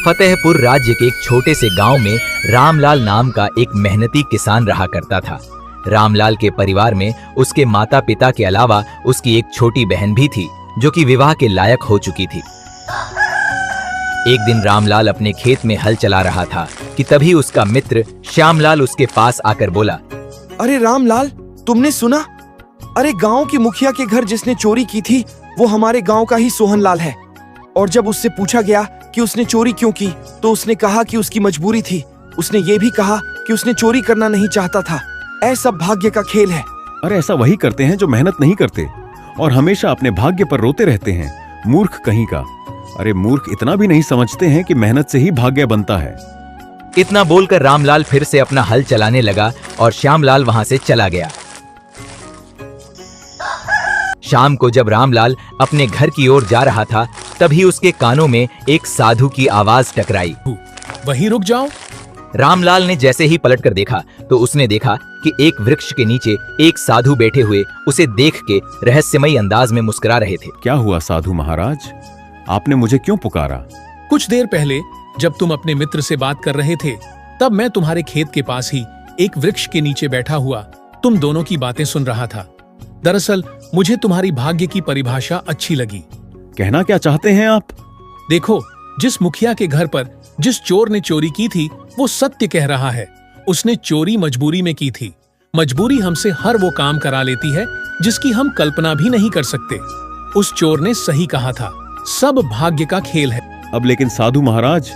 फतेहपुर राज्य के एक छोटे से गांव में रामलाल नाम का एक मेहनती किसान रहा करता था। रामलाल के परिवार में उसके माता पिता के अलावा उसकी एक छोटी बहन भी थी जो कि विवाह के लायक हो चुकी थी। एक दिन रामलाल अपने खेत में हल चला रहा था कि तभी उसका मित्र श्यामलाल उसके पास आकर बोला, अरे रामलाल, तुमने सुना? अरे गांव की मुखिया के घर जिसने चोरी की थी वो हमारे गांव का ही सोहनलाल है। और जब उससे पूछा गया कि उसने चोरी क्यों की तो उसने कहा कि उसकी मजबूरी थी। उसने ये भी कहा कि उसने चोरी करना नहीं चाहता था। ऐसा भाग्य का खेल है। अरे ऐसा वही करते हैं जो मेहनत नहीं करते और हमेशा अपने भाग्य पर रोते रहते हैं। मूर्ख कहीं का। अरे मूर्ख इतना भी नहीं समझते हैं कि मेहनत से ही भाग्य बनता है। इतना बोलकर रामलाल फिर से अपना हल चलाने लगा और श्यामलाल वहां से चला गया। शाम को जब रामलाल अपने घर की ओर जा रहा था तभी उसके कानों में एक साधु की आवाज टकराई। वहीं रुक जाओ। रामलाल ने जैसे ही पलटकर देखा तो उसने देखा कि एक वृक्ष के नीचे एक साधु बैठे हुए उसे देख के रहस्यमयी अंदाज में मुस्कुरा रहे थे। क्या हुआ साधु महाराज, आपने मुझे क्यों पुकारा? कुछ देर पहले जब तुम अपने मित्र से बात कर रहे थे तब मैं तुम्हारे खेत के पास ही एक वृक्ष के नीचे बैठा हुआ तुम दोनों की बातें सुन रहा था। दरअसल मुझे तुम्हारी भाग्य की परिभाषा अच्छी लगी। कहना क्या चाहते हैं आप? देखो, जिस मुखिया के घर पर जिस चोर ने चोरी की थी वो सत्य कह रहा है। उसने चोरी मजबूरी में की थी। मजबूरी हमसे हर वो काम करा लेती है जिसकी हम कल्पना भी नहीं कर सकते। उस चोर ने सही कहा था, सब भाग्य का खेल है। अब लेकिन साधु महाराज,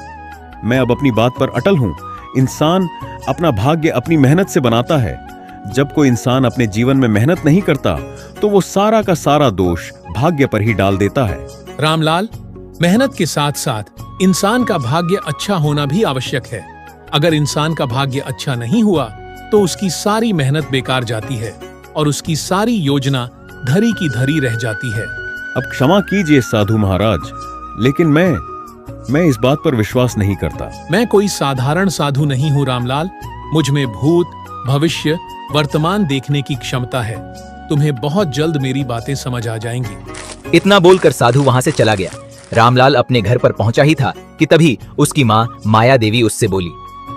मैं अब अपनी बात पर अटल हूं। इंसान अपना भाग्य अपनी मेहनत से बनाता है। जब कोई इंसान अपने जीवन में मेहनत नहीं करता तो वो सारा का सारा दोष भाग्य पर ही डाल देता है। रामलाल, मेहनत के साथ साथ इंसान का भाग्य अच्छा होना भी आवश्यक है। अगर इंसान का भाग्य अच्छा नहीं हुआ तो उसकी सारी मेहनत बेकार जाती है और उसकी सारी योजना धरी की धरी रह जाती है। अब क्षमा कीजिए साधु महाराज, लेकिन मैं इस बात पर विश्वास नहीं करता। मैं कोई साधारण साधु नहीं हूँ रामलाल। मुझ में भूत, भविष्य, वर्तमान देखने की क्षमता है। तुम्हें बहुत जल्द मेरी बातें समझ आ जाएंगी। इतना बोलकर साधु वहां से चला गया। रामलाल अपने घर पर पहुंचा ही था कि तभी उसकी माँ माया देवी उससे बोली,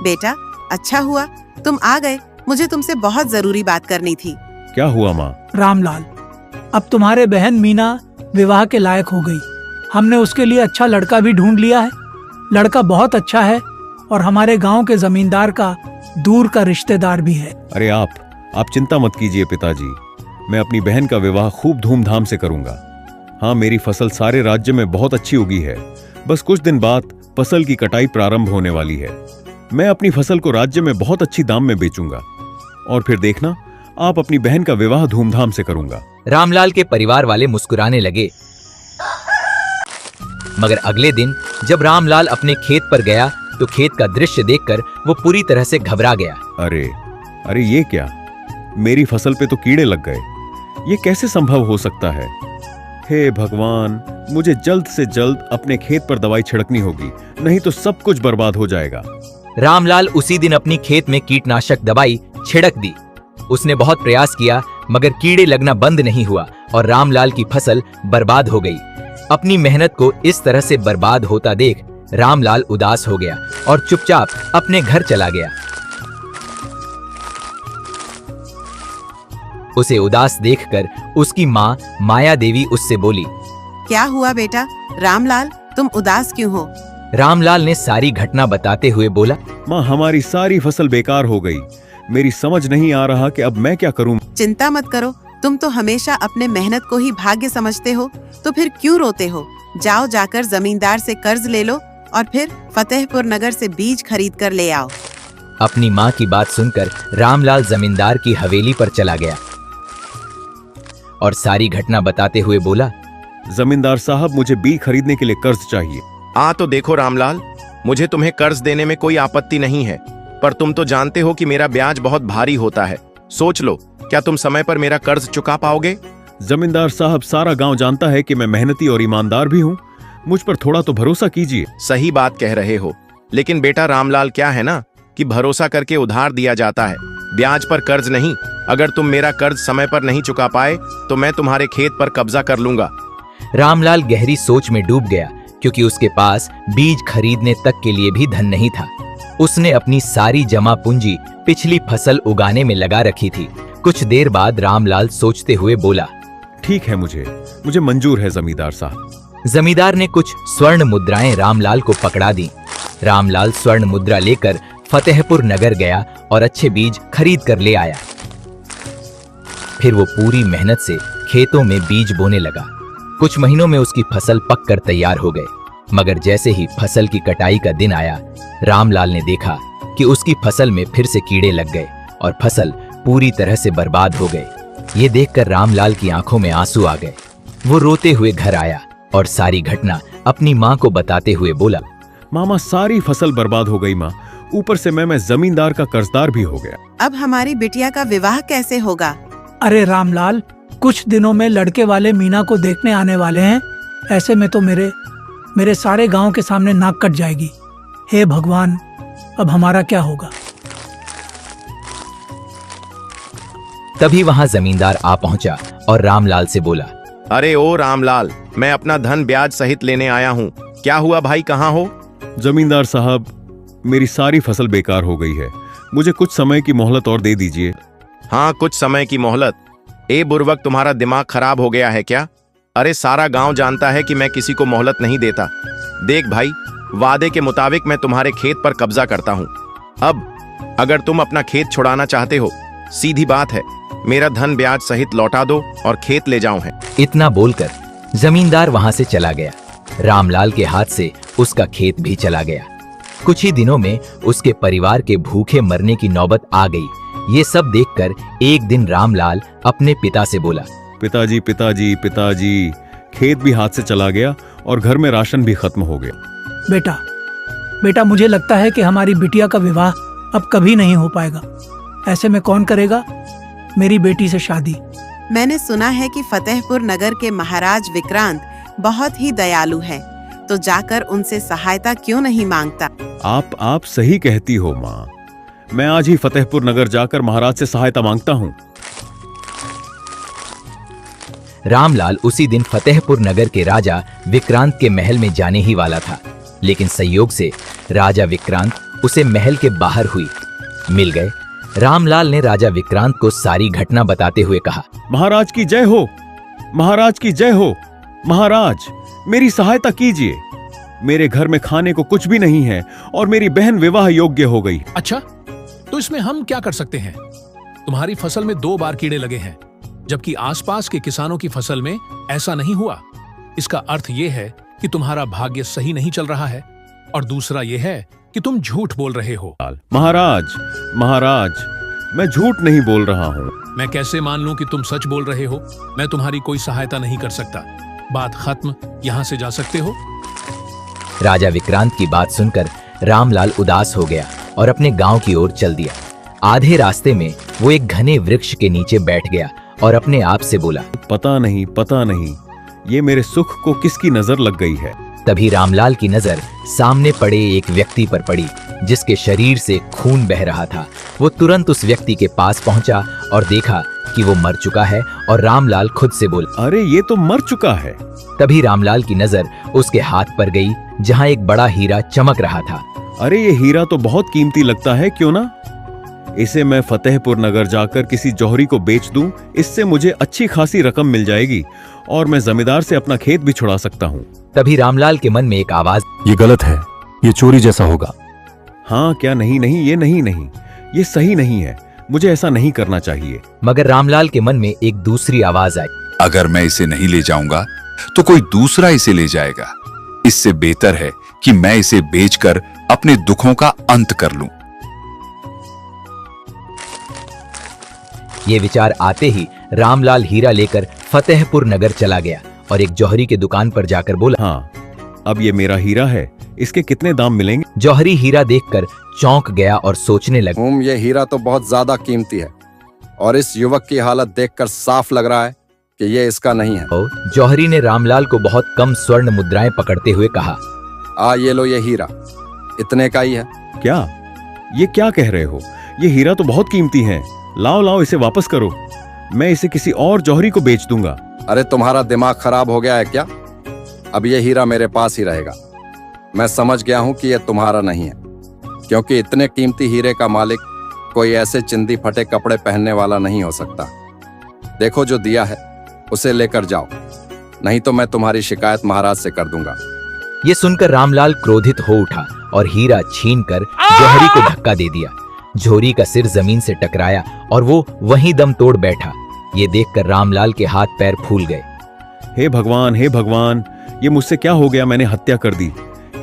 बेटा, अच्छा हुआ तुम आ गए। मुझे तुमसे बहुत जरूरी बात करनी थी। क्या हुआ माँ? रामलाल, अब तुम्हारे बहन मीना विवाह के लायक हो गई। हमने उसके लिए अच्छा लड़का भी ढूंढ लिया है। लड़का बहुत अच्छा है और हमारे गांव के जमींदार का दूर का रिश्तेदार भी है। अरे आप चिंता मत कीजिए पिताजी। मैं अपनी बहन का विवाह खूब धूमधाम से करूंगा। हाँ, मेरी फसल सारे राज्य में बहुत अच्छी उगी है। बस कुछ दिन बाद फसल की कटाई प्रारंभ होने वाली है। मैं अपनी फसल को राज्य में बहुत अच्छी दाम में बेचूंगा और फिर देखना, आप अपनी बहन का विवाह धूमधाम से करूंगा। रामलाल के परिवार वाले मुस्कुराने लगे। मगर अगले दिन जब रामलाल अपने खेत पर गया तो खेत का दृश्य देखकर वो पूरी तरह से घबरा गया। अरे ये क्या? मेरी फसल पे तो कीड़े लग गए। ये कैसे संभव हो सकता है? हे भगवान, मुझे जल्द से जल्द अपने खेत पर दवाई छिड़कनी होगी, नहीं तो सब कुछ बर्बाद हो जाएगा। रामलाल उसी दिन अपनी खेत में कीटनाशक दवाई छिड़क दी। उसने बहुत प्रयास किया मगर कीड़े लगना बंद नहीं हुआ और रामलाल की फसल बर्बाद हो गई। अपनी मेहनत को इस तरह से बर्बाद होता देख रामलाल उदास हो गया और चुपचाप अपने घर चला गया। उसे उदास देखकर उसकी माँ माया देवी उससे बोली, क्या हुआ बेटा? रामलाल, तुम उदास क्यों हो? रामलाल ने सारी घटना बताते हुए बोला, माँ, हमारी सारी फसल बेकार हो गई। मेरी समझ नहीं आ रहा कि अब मैं क्या करूं। चिंता मत करो, तुम तो हमेशा अपने मेहनत को ही भाग्य समझते हो, तो फिर क्यों रोते हो? जाओ जाकर जमींदार से कर्ज ले लो और फिर फतेहपुर नगर से बीज खरीद कर ले आओ। अपनी माँ की बात सुनकर रामलाल जमींदार की हवेली पर चला गया और सारी घटना बताते हुए बोला, जमींदार साहब, मुझे बीज खरीदने के लिए कर्ज चाहिए। तो देखो रामलाल, मुझे तुम्हें कर्ज देने में कोई आपत्ति नहीं है, पर तुम तो जानते हो कि मेरा ब्याज बहुत भारी होता है। सोच लो, क्या तुम समय पर मेरा कर्ज चुका पाओगे? जमींदार साहब, सारा गांव जानता है कि मैं मेहनती और ईमानदार भी हूँ। मुझ पर थोड़ा तो भरोसा कीजिए। सही बात कह रहे हो, लेकिन बेटा रामलाल, क्या है ना कि भरोसा करके उधार दिया जाता है, ब्याज पर कर्ज नहीं। अगर तुम मेरा कर्ज समय पर नहीं चुका पाए तो मैं तुम्हारे खेत पर कब्जा कर लूंगा। रामलाल गहरी सोच में डूब गया, क्योंकि उसके पास बीज खरीदने तक के लिए भी धन नहीं था। उसने अपनी सारी जमा पूंजी पिछली फसल उगाने में लगा रखी थी। कुछ देर बाद रामलाल सोचते हुए बोला, ठीक है, मुझे मंजूर है जमींदार साहब। जमींदार ने कुछ स्वर्ण मुद्राएं रामलाल को पकड़ा दी। रामलाल स्वर्ण मुद्रा लेकर फतेहपुर नगर गया और अच्छे बीज खरीद कर ले आया। फिर वो पूरी मेहनत से खेतों में बीज बोने लगा। कुछ महीनों में उसकी फसल पककर तैयार हो गई, मगर जैसे ही फसल की कटाई का दिन आया, रामलाल ने देखा कि उसकी फसल में फिर से कीड़े लग गए और फसल पूरी तरह से बर्बाद हो गई। ये देखकर रामलाल की आंखों में आंसू आ गए। वो रोते हुए घर आया और सारी घटना अपनी माँ को बताते हुए बोला, मामा, सारी फसल बर्बाद हो गई माँ। ऊपर से मैं जमींदार का कर्जदार भी हो गया। अब हमारी बिटिया का विवाह कैसे होगा? अरे रामलाल, कुछ दिनों में लड़के वाले मीना को देखने आने वाले हैं। ऐसे में तो मेरे सारे गांव के सामने नाक कट जाएगी। हे भगवान, अब हमारा क्या होगा? तभी वहां जमींदार आ पहुंचा और रामलाल से बोला, अरे ओ रामलाल, मैं अपना धन ब्याज सहित लेने आया हूँ। क्या हुआ भाई, कहाँ हो? जमींदार साहब, मेरी सारी फसल बेकार हो गई है। मुझे कुछ समय की मोहलत और दे दीजिए। हाँ, कुछ समय की मोहलत? ए बुर्बक, तुम्हारा दिमाग खराब हो गया है क्या? अरे सारा गांव जानता है कि मैं किसी को मोहलत नहीं देता। देख भाई, वादे के मुताबिक मैं तुम्हारे खेत पर कब्जा करता हूँ। अब अगर तुम अपना खेत छुड़ाना चाहते हो, सीधी बात है, मेरा धन ब्याज सहित लौटा दो और खेत ले जाओ है। इतना बोलकर जमींदार वहां से चला गया। रामलाल के हाथ से उसका खेत भी चला गया। कुछ ही दिनों में उसके परिवार के भूखे मरने की नौबत आ गई। ये सब देखकर एक दिन रामलाल अपने पिता से बोला, पिताजी पिताजी पिताजी, खेत भी हाथ से चला गया और घर में राशन भी खत्म हो गया। बेटा, मुझे लगता है कि हमारी बिटिया का विवाह अब कभी नहीं हो पाएगा। ऐसे में कौन करेगा मेरी बेटी से शादी? मैंने सुना है कि फतेहपुर नगर के महाराज विक्रांत बहुत ही दयालु हैं, तो जाकर उनसे सहायता क्यों नहीं मांगता? आप सही कहती हो माँ। मैं आज ही फतेहपुर नगर जाकर महाराज से सहायता मांगता हूँ। रामलाल उसी दिन फतेहपुर नगर के राजा विक्रांत के महल में जाने ही वाला था, लेकिन संयोग से राजा विक्रांत उसे महल के बाहर हुई मिल गए। रामलाल ने राजा विक्रांत को सारी घटना बताते हुए कहा, महाराज की जय हो, महाराज की जय हो। महाराज, मेरी सहायता कीजिए। मेरे घर में खाने को कुछ भी नहीं है और मेरी बहन विवाह योग्य हो गई। अच्छा, तो इसमें हम क्या कर सकते हैं? तुम्हारी फसल में 2 बार कीड़े लगे हैं, जबकि आसपास के किसानों की फसल में ऐसा नहीं हुआ। इसका अर्थ यह है कि तुम्हारा भाग्य सही नहीं चल रहा है, और दूसरा यह है कि तुम झूठ बोल रहे हो। महाराज, मैं झूठ नहीं बोल रहा हूँ। मैं कैसे मान लूं कि तुम सच बोल रहे हो? मैं तुम्हारी कोई सहायता नहीं कर सकता। बात खत्म, यहाँ से जा सकते हो। राजा विक्रांत की बात सुनकर रामलाल उदास हो गया और अपने गांव की ओर चल दिया। आधे रास्ते में वो एक घने वृक्ष के नीचे बैठ गया और अपने आप से बोला, पता नहीं, ये मेरे सुख को किसकी नजर लग गई है। तभी रामलाल की नजर सामने पड़े एक व्यक्ति पर पड़ी, जिसके शरीर से खून बह रहा था। वो तुरंत उस व्यक्ति के पास पहुंचा और देखा कि वो मर चुका है, और रामलाल खुद से बोला, अरे ये तो मर चुका है। तभी रामलाल की नजर उसके हाथ पर गई, जहां एक बड़ा हीरा चमक रहा था। अरे ये हीरा तो बहुत कीमती लगता है, क्यों ना इसे मैं फतेहपुर नगर जाकर किसी जौहरी को बेच दूं। इससे मुझे अच्छी खासी रकम मिल जाएगी और मैं जमींदार से अपना खेत भी छुड़ा सकता हूँ। तभी रामलाल के मन में एक आवाज, ये गलत है, ये चोरी जैसा होगा। हाँ, क्या नहीं, ये नहीं, ये सही नहीं है, मुझे ऐसा नहीं करना चाहिए। मगर रामलाल के मन में एक दूसरी आवाज आई, अगर मैं इसे नहीं ले जाऊंगा तो कोई दूसरा इसे ले जाएगा। इससे बेहतर है कि मैं इसे बेचकर अपने दुखों का अंत कर लूं। ये विचार आते ही रामलाल हीरा लेकर फतेहपुर नगर चला गया और एक जौहरी के दुकान पर जाकर बोला, हाँ, अब ये मेरा हीरा है, इसके कितने दाम मिलेंगे? जौहरी हीरा देखकर चौंक गया और सोचने लगा, ये हीरा तो बहुत ज्यादा कीमती है और इस युवक की हालत देखकर साफ लग रहा है कि ये इसका नहीं है। जौहरी ने रामलाल को बहुत कम स्वर्ण मुद्राएं पकड़ते हुए कहा, ये लो, ये हीरा इतने का ही है। क्या? ये क्या कह रहे हो? ये हीरा तो बहुत कीमती है। लाओ, इसे वापस करो। मैं इसे किसी और जौहरी को बेच दूंगा। अरे तुम्हारा दिमाग खराब हो गया है क्या? अब ये हीरा मेरे पास ही रहेगा। मैं समझ गया हूं कि यह तुम्हारा नहीं है, क्योंकि इतने कीमती हीरे का मालिक कोई ऐसे चिंदी फटे कपड़े पहनने वाला नहीं हो सकता। देखो, जो दिया है उसे लेकर जाओ, नहीं तो मैं तुम्हारी शिकायत महाराज से कर दूंगा। ये सुनकर रामलाल क्रोधित हो उठा और हीरा छीनकर जौहरी को धक्का दे दिया। जौहरी का सिर जमीन से टकराया और वो वहीं दम तोड़ बैठा। ये देखकर रामलाल के हाथ पैर फूल गए। हे भगवान, ये मुझसे क्या हो गया? मैंने हत्या कर दी।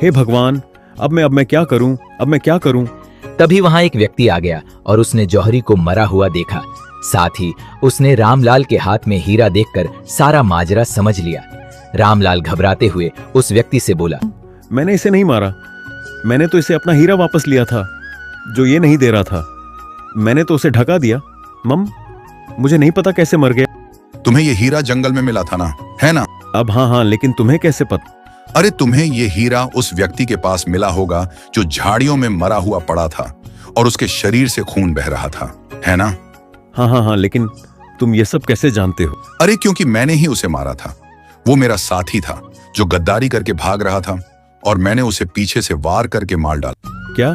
हे भगवान, अब मैं क्या करूं? तभी वहां एक व्यक्ति आ गया और उसने जौहरी को मरा हुआ देखा। साथ ही उसने रामलाल के हाथ में हीरा देखकर सारा माजरा समझ लिया। रामलाल घबराते हुए उस व्यक्ति से बोला, मैंने इसे नहीं मारा। मैंने तो इसे अपना हीरा वापस लिया था, जो ये नहीं दे रहा था। मैंने तो उसे ढका दिया। मुझे नहीं पता कैसे मर गया। तुम्हें ये हीरा जंगल में मिला था ना, है ना? अब हाँ, लेकिन तुम्हें कैसे पता? अरे तुम्हें ये हीरा उस व्यक्ति के पास मिला होगा जो झाड़ियों में मरा हुआ पड़ा था और उसके शरीर से खून बह रहा था, है ना? हाँ, लेकिन तुम ये सब कैसे जानते हो? अरे क्योंकि मैंने ही उसे मारा था। वो मेरा साथी था जो गद्दारी करके भाग रहा था और मैंने उसे पीछे से वार करके मार डाला। क्या?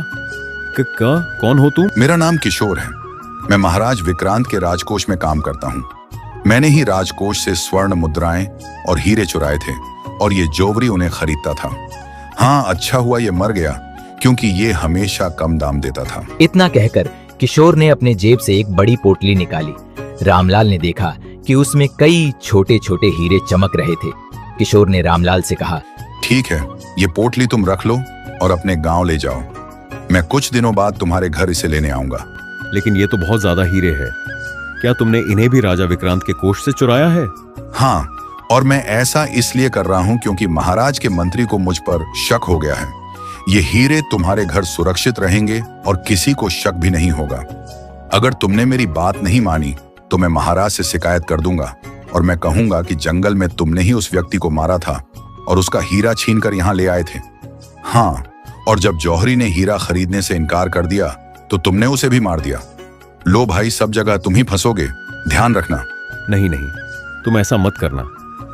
कौन हो तुम? मेरा नाम किशोर है। मैं महाराज विक्रांत के राजकोष में काम करता हूँ। मैंने ही राजकोष से स्वर्ण मुद्राएं और हीरे चुराए थे और ये जौहरी उन्हें खरीदता था। हाँ, अच्छा हुआ ये मर गया, क्योंकि ये हमेशा कम दाम देता था। इतना कहकर किशोर ने अपने जेब से एक बड़ी पोटली निकाली। रामलाल ने देखा कि उसमें कई छोटे छोटे हीरे चमक रहे थे। किशोर ने रामलाल से कहा, ठीक है, ये पोटली तुम रख लो और अपने गांव ले जाओ। मैं कुछ दिनों बाद तुम्हारे घर इसे लेने आऊंगा। लेकिन ये तो बहुत ज्यादा हीरे हैं। क्या तुमने इन्हें भी राजा विक्रांत के कोष से चुराया है? हाँ, और मैं ऐसा इसलिए कर रहा हूं क्योंकि महाराज के मंत्री को मुझ पर शक हो गया है। ये हीरे तुम्हारे घर सुरक्षित रहेंगे और किसी को शक भी नहीं होगा। अगर तुमने मेरी बात नहीं मानी तो मैं महाराज से शिकायत कर दूंगा और मैं कहूंगा कि जंगल में तुमने ही उस व्यक्ति को मारा था और उसका हीरा छीनकर यहाँ ले आए थे। हाँ, और जब जौहरी ने हीरा खरीदने से इनकार कर दिया तो तुमने उसे भी मार दिया। लो भाई, सब जगह तुम ही फंसोगे, ध्यान रखना। नहीं, तुम ऐसा मत करना।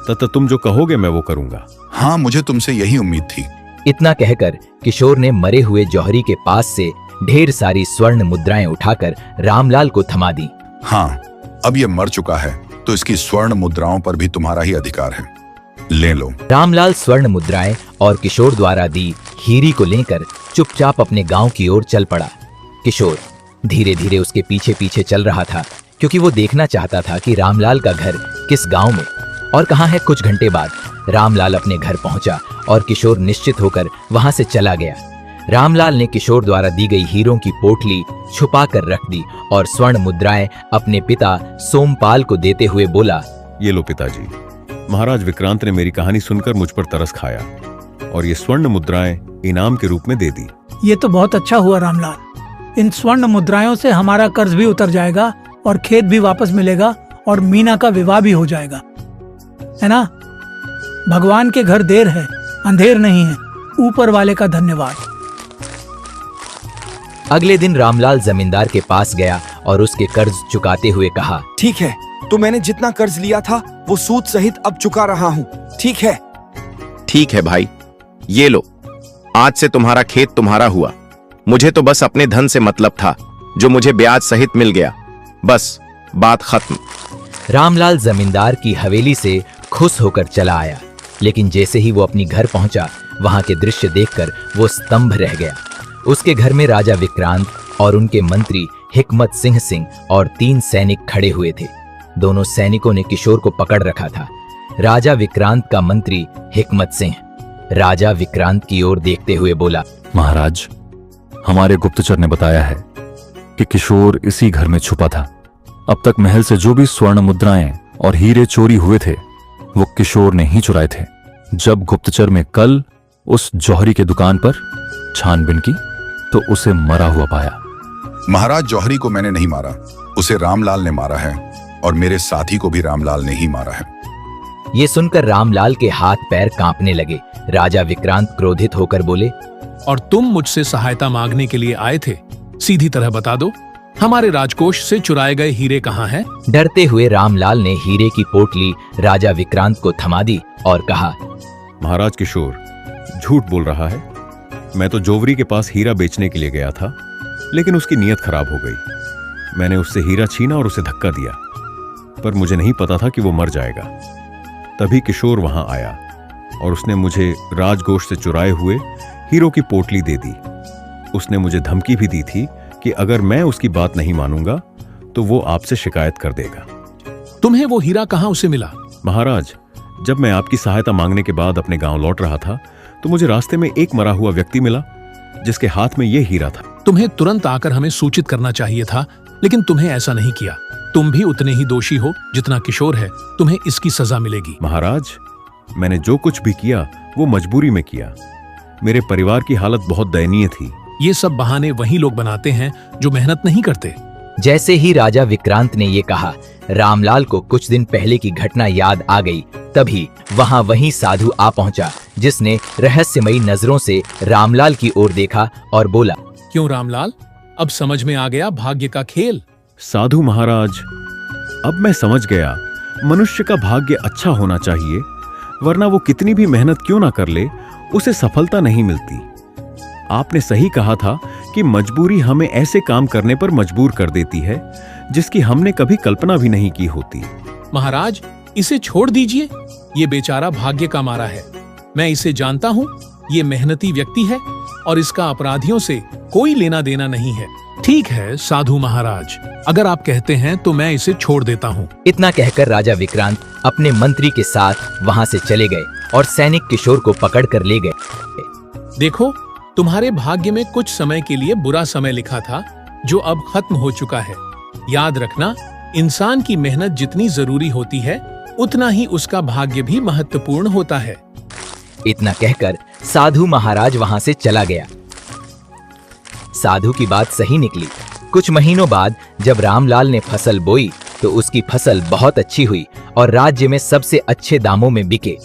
तब तुम जो कहोगे मैं वो करूंगा। हाँ, मुझे तुमसे यही उम्मीद थी। इतना कहकर किशोर ने मरे हुए जौहरी के पास से ढेर सारी स्वर्ण मुद्राएं उठाकर रामलाल को थमा दी। हाँ, अब ये मर चुका है तो इसकी स्वर्ण मुद्राओं पर भी तुम्हारा ही अधिकार है, ले लो। रामलाल स्वर्ण मुद्राएं और किशोर द्वारा दी हीरी को लेकर चुपचाप अपने गांव की ओर चल पड़ा। किशोर धीरे धीरे उसके पीछे पीछे चल रहा था, क्योंकि वो देखना चाहता था कि रामलाल का घर किस गांव में और कहां है। कुछ घंटे बाद रामलाल अपने घर पहुंचा और किशोर निश्चित होकर वहां से चला गया। रामलाल ने किशोर द्वारा दी गई हीरों की पोटली छुपा कर रख दी और स्वर्ण मुद्राएं अपने पिता सोमपाल को देते हुए बोला, ये लो पिताजी, महाराज विक्रांत ने मेरी कहानी सुनकर मुझ पर तरस खाया और ये स्वर्ण मुद्राएं इनाम के रूप में दे दी। ये तो बहुत अच्छा हुआ रामलाल। इन स्वर्ण मुद्राओं से हमारा कर्ज भी उतर जाएगा और खेत भी वापस मिलेगा और मीना का विवाह भी हो जाएगा, है ना? भगवान के घर देर है, अंधेर नहीं है। ऊपर वाले का धन्यवाद। अगले दिन रामलाल जमींदार के पास गया और उसके कर्ज चुकाते हुए कहा, ठीक है, तो मैंने जितना कर्ज लिया था वो सूद सहित अब चुका रहा हूँ। ठीक है? ठीक है भाई, ये लो, आज से तुम्हारा खेत तुम्हारा हुआ। मुझे तो बस अपने धन से मतलब था जो मुझे ब्याज सहित मिल गया। बस बात खत्म। रामलाल जमींदार की हवेली से खुश होकर चला आया, लेकिन जैसे ही वो अपनी घर पहुंचा, वहां के दृश्य देखकर वो स्तंभ रह गया। उसके घर में राजा विक्रांत और उनके मंत्री हिकमत सिंह और 3 सैनिक खड़े हुए थे। दोनों सैनिकों ने किशोर को पकड़ रखा था। राजा विक्रांत का मंत्री हिकमत सिंह राजा विक्रांत की ओर देखते हुए बोला, महाराज, हमारे गुप्तचर ने बताया है कि किशोर इसी घर में छुपा था। अब तक महल से जो भी स्वर्ण मुद्राएं और हीरे चोरी हुए थे वो किशोर ने ही चुराए थे। जब गुप्तचर में कल उस जौहरी के दुकान पर छानबीन की तो उसे मरा हुआ पाया। महाराज, जौहरी को मैंने नहीं मारा, उसे रामलाल ने मारा है और मेरे साथी को भी रामलाल ने ही मारा है। ये सुनकर रामलाल के हाथ पैर कांपने लगे। राजा विक्रांत क्रोधित होकर बोले, और तुम मुझसे सहायता मांगने के लिए आए थे? सीधी तरह बता दो, हमारे राजकोष से चुराए गए हीरे कहाँ हैं? डरते हुए रामलाल ने हीरे की पोटली राजा विक्रांत को थमा दी और कहा, महाराज किशोर झूठ बोल रहा है। मैं तो जोवरी के पास हीरा बेचने के लिए गया था, लेकिन उसकी नीयत खराब हो गई। मैंने उससे हीरा छीना और उसे धक्का दिया, पर मुझे नहीं पता था कि वो मर जाएगा। तभी किशोर वहां आया और उसने मुझे राजकोष से चुराए हुए हीरो की पोटली दे दी। उसने मुझे धमकी भी दी थी कि अगर मैं उसकी बात नहीं मानूंगा तो वो आपसे शिकायत कर देगा। तुम्हें वो हीरा कहाँ उसे मिला? महाराज, जब मैं आपकी सहायता मांगने के बाद अपने गांव लौट रहा था तो मुझे रास्ते में एक मरा हुआ व्यक्ति मिला जिसके हाथ में यह हीरा था। तुम्हें तुरंत आकर हमें सूचित करना चाहिए था, लेकिन तुम्हें ऐसा नहीं किया। तुम भी उतने ही दोषी हो जितना किशोर है। तुम्हें इसकी सजा मिलेगी। महाराज, मैंने जो कुछ भी किया वो मजबूरी में किया। मेरे परिवार की हालत बहुत दयनीय थी। ये सब बहाने वही लोग बनाते हैं जो मेहनत नहीं करते। जैसे ही राजा विक्रांत ने ये कहा, रामलाल को कुछ दिन पहले की घटना याद आ गई। तभी वहां वही साधु आ पहुंचा, जिसने रहस्यमयी नजरों से रामलाल की ओर देखा और बोला, क्यों रामलाल, अब समझ में आ गया भाग्य का खेल? साधु महाराज, अब मैं समझ गया मनुष्य का भाग्य अच्छा होना चाहिए, वरना वो कितनी भी मेहनत क्यों ना कर ले उसे सफलता नहीं मिलती। आपने सही कहा था कि मजबूरी हमें ऐसे काम करने पर मजबूर कर देती है जिसकी हमने कभी कल्पना भी नहीं की होती। महाराज, इसे छोड़ दीजिए। ये बेचारा भाग्य का मारा है। मैं इसे जानता हूँ। ये मेहनती व्यक्ति है और इसका अपराधियों से कोई लेना देना नहीं है। ठीक है साधु महाराज, अगर आप कहते हैं तो मैं इसे छोड़ देता हूँ। इतना कहकर राजा विक्रांत अपने मंत्री के साथ वहां से चले गए और सैनिक किशोर को पकड़ कर ले गए। देखो, तुम्हारे भाग्य में कुछ समय के लिए बुरा समय लिखा था, जो अब खत्म हो चुका है। याद रखना, इंसान की मेहनत जितनी जरूरी होती है उतना ही उसका भाग्य भी महत्वपूर्ण होता है। इतना कहकर साधु महाराज वहां से चला गया। साधु की बात सही निकली। कुछ महीनों बाद जब रामलाल ने फसल बोई तो उसकी फसल बहुत अच्छी हुई और राज्य में सबसे अच्छे दामों में बिके।